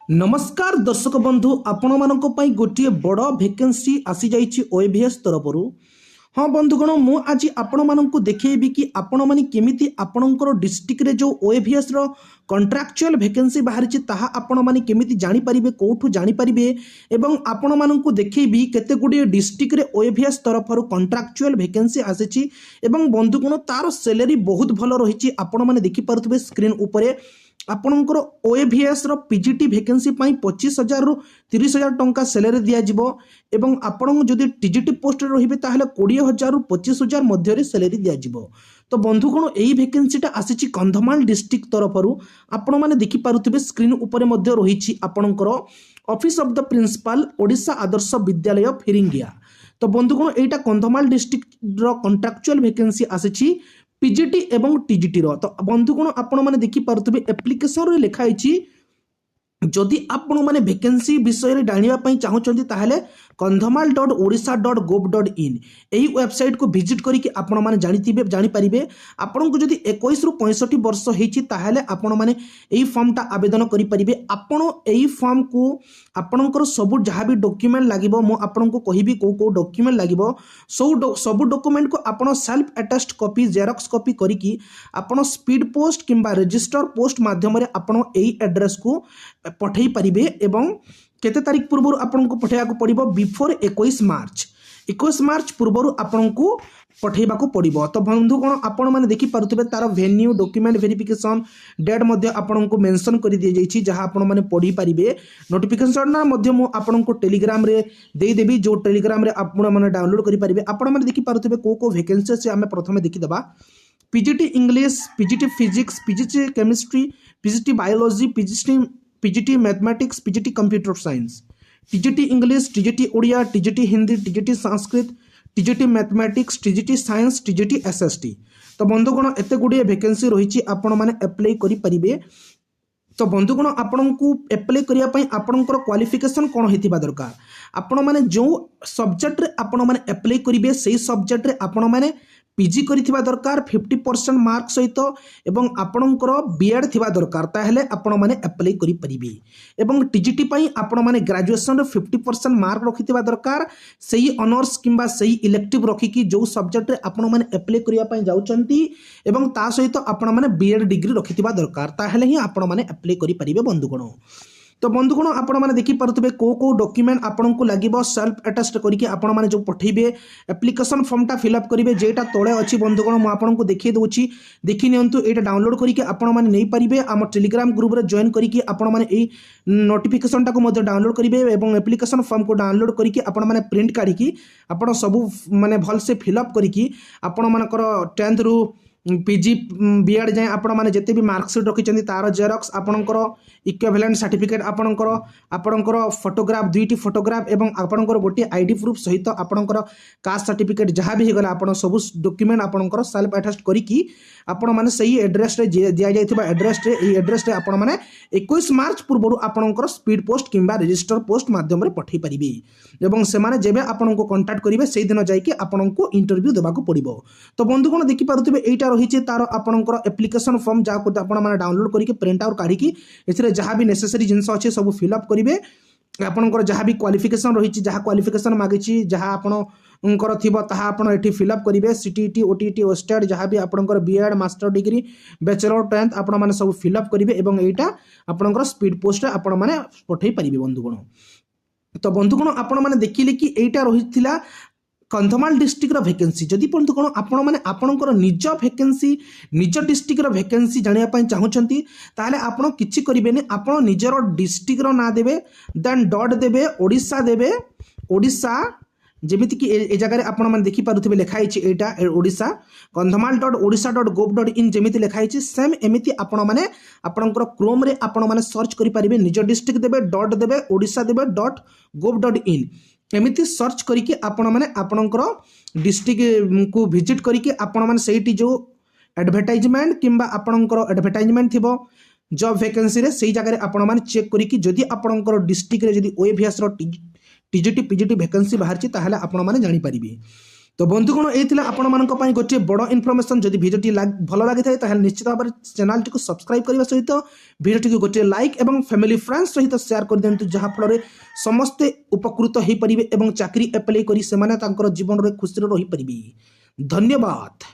नमस्कार दर्शक बंधु आपण मानक पई गोटे बड़ वैकेंसी आसी जाइछि ओएभीएस तरफरु। हाँ बंधुगण मु आज आपण मानक देखैबी कि आपण माने केमिति आपणकर डिस्ट्रिक्ट रे जो ओएभीएस रो कॉन्ट्रैक्चुअल वैकेंसी बाहरिछि ताहा आपण माने केमिति जानि परिबे कोठु जानि परिबे एवं आपण मानक देखैबी केते गुडी डिस्ट्रिक्ट रे ओएभीएस तरफरु कॉन्ट्रैक्चुअल वैकेंसी आसीछि एवं बंधुगण तार सैलरी बहुत भलो रहिछि। आपण माने देखि पारुथबे स्क्रीन उपरे आपणकर ओएभीएस रो पीजीटी वैकेंसी पाई 25,000 रु 30,000 टंका सैलरी दिया जिवो एवं आपण जदि टीजीटी पोस्ट रे रहिबे ताहले 20,000 रु 25,000 मध्य रे सैलरी दिया जिवो। तो बंधुगण एही वैकेंसीटा आसीछि कंधमाल डिस्ट्रिक्ट तरफरु। आपण माने देखि पारुथिबे स्क्रीन उपरे मध्य रहिछि आपणकर office of the principal Odisha Adarsha Vidyalaya Phiringia. तो बंधुगण एटा कंधमाल डिस्ट्रिक्ट रो कॉन्ट्रैक्चुअल वैकेंसी आसीछि पीजीटी एवं टीजीटी रो। तो बंधुगण आपण माने देखि पारुथिबे एप्लिकेशन रे लिखा आइछि जदि आपण माने वैकेंसी विषय रे जानिबा पई चाहुचंती ताहले kandhamal.odisha.gov.in एही वेबसाइट को विजिट करी कि आपण माने जानि परिबे। आपण को जदि 21 रु 65 वर्ष हेछि ताहले आपण माने एही फॉर्म ता आवेदन करि परिबे। आपण एही फॉर्म को आपणकर सब जहाँ भी डॉक्यूमेंट लागिबो मु आपण को कहिबी को डॉक्यूमेंट लागिबो सब डॉक्यूमेंट को आपण self attest copy xerox copy करी कि आपण स्पीड पोस्ट किंबा रजिस्टर पोस्ट माध्यम रे आपण एही एड्रेस को पठेई परिबे एवं केते तारीख पूर्व आपन को पठेया को पड़िबो बिफोर 21 मार्च पूर्व आपन को पठेबा को पड़िबो। तो बंधुगण आपण माने देखि पारुथिबे तार वेन्यू डॉक्यूमेंट वेरिफिकेशन डेट मध्ये आपन को मेंशन करि दिए जाइछि जहां आपण माने पढी परिबे। नोटिफिकेशन ना मध्ये मु आपन को टेलीग्राम रे देई देबी जो टेलीग्राम रे आपण माने डाउनलोड करि परिबे। आपण माने देखि पारुथिबे को वैकेंसी से हमें प्रथमे देखि दबा PGT English PGT physics PGT chemistry PGT biology PGT mathematics PGT computer science TGT English TGT Odia TGT Hindi TGT Sanskrit TGT mathematics TGT science TGT SST. तो बंधुगण एते गुडी वैकेंसी रहिछि आपण माने अप्लाई करि परिबे। तो बंधुगण आपण को अप्लाई करिया पई आपणकर क्वालिफिकेशन कोन हेतिबा दरकार। आपण माने जो सब्जेक्ट रे आपण माने अप्लाई करिवे सेही सब्जेक्ट रे आपण माने पीजी करिथिबा दरकार 50% मार्क सहित एवं आपणकर बीएड थिबा दरकार ताहेले आपण माने अप्लाई करि परिबे। एवं टीजीटी पई आपण माने ग्रेजुएशन रे 50% मार्क रखिथिबा दरकार सेही ऑनर्स किंबा सेही इलेक्टिव रखि कि जो सब्जेक्ट रे आपण माने अप्लाई करिया पई जाउचंती एवं ता सहित आपण माने बीएड डिग्री रखिथिबा दरकार ताहेले ही आपण माने अप्लाई करि परिबे बंधुगण। तो बंधुगण आपण माने देखि पारुथबे को डॉक्यूमेंट आपण को लागिबो सेल्फ अटेस्ट करिके आपण माने जो पठेबे एप्लिकेशन फॉर्म टा फिल अप करिवे जेटा तळे अछि बंधुगण मु आपण को देखि दोछि देखि नियंतु एटा डाउनलोड करिके आपण माने नै परिबे। हम टेलीग्राम ग्रुप रे जॉइन करिके आपण माने एई नोटिफिकेशन टा को मध्ये डाउनलोड करिवे एवं एप्लिकेशन फॉर्म को डाउनलोड करिके आपण माने प्रिंट काढिकी आपण सब माने भल से फिल अप करिकी आपण मानकर 10th रु पीजी बीएड जाए आपण माने जते भी मार्कशीट रखिचंदी तार जेरॉक्स आपणकर इक्विवेलेंट सर्टिफिकेट आपणकर फोटोग्राफ दुईटी फोटोग्राफ एवं आपणकर गोटे आईडी प्रूफ सहित आपणकर कास्ट सर्टिफिकेट जहाँ भी होगला आपण सब डॉक्यूमेंट आपणकर सेल्फ अटेस्ट करिकी आपण माने सही एड्रेस रे दिया जायथिबा एड्रेस रे एई एड्रेस रे आपण माने 21 मार्च पूर्व आपणकर स्पीड पोस्ट किंबा रजिस्टर पोस्ट माध्यम रे पठै परिबे एवं से माने जेबे आपण को कांटेक्ट करिवे सेही दिन जाई कि आपण को इंटरव्यू देबा को पड़िबो। तो बंधुगण देखि पारुथिबे एटा रहिछि तार आपणकर एप्लिकेशन फॉर्म जा को आपण माने डाउनलोड करिके प्रिंट आउट काढिकी एथिरे जहाँ भी नेसेसरी जिंस अच्छे सब फिल अप करिवे। आपणकर जहाँ भी क्वालिफिकेशन रहिछि जहाँ क्वालिफिकेशन मागिछि जहाँ आपणकर थिबो ताहा आपण एठी फिल अप करिवे सीटीटी ओटीटी ओस्टेड जहाँ भी आपणकर BEd master degree bachelor 10th आपण माने सब फिल अप करिवे एवं एटा आपणकर स्पीड पोस्ट आपण माने पठै परिबे बंधुगण। तो बंधुगण आपण माने देखिले कि एटा रहिथिला कंधमाल डिस्ट्रिक्ट वैकेंसी। जदि बंधुगण आपण माने आपणकर निज वैकेंसी निज डिस्ट्रिक्ट वैकेंसी जानिया पई चाहुचंती ताले आपण किछि करिबेनी आपण निजर डिस्ट्रिक्ट रो ना देबे देन डॉट देबे ओडिशा जेमिति कि ए जगह रे आपण माने देखि पारुथिबे लेखा हिछि एटा ओडिशा kandhamal.odisha.gov.in जेमिति लेखा हिछि सेम एमिति आपण माने आपणकर क्रोम रे आपण माने सर्च करि परिबे निज डिस्ट्रिक्ट देबे डॉट देबे ओडिशा देबे .gov.in एमिति सर्च करिके आपण माने आपणकर डिस्ट्रिक्ट को विजिट करिके आपण माने सेठी जो एडवर्टाइजमेंट किंबा आपणकर एडवर्टाइजमेंट थिबो जॉब वैकेंसी रे सेही जगह रे आपण माने चेक करिके जदि आपणकर डिस्ट्रिक्ट रे जदि ओएभीएस रो टीजीटी पीजीटी वैकेंसी बाहरची ताहले आपण माने जानि परिबे। तो बंधुगण ये आपण गोटे बड़ इनफर्मेशन जदि भिडियोटी भल लगी था निश्चित भाव में चैनल टी सब्सक्राइब करने सहित भिडियोटी को गोटे लाइक और फैमिली फ्रेंड्स सहित शेयर कर दिंतु जहाँफल समस्ते उपकृत हो पारे और चाकरी अप्लाई कर जीवन में खुशी रही पारे। धन्यवाद।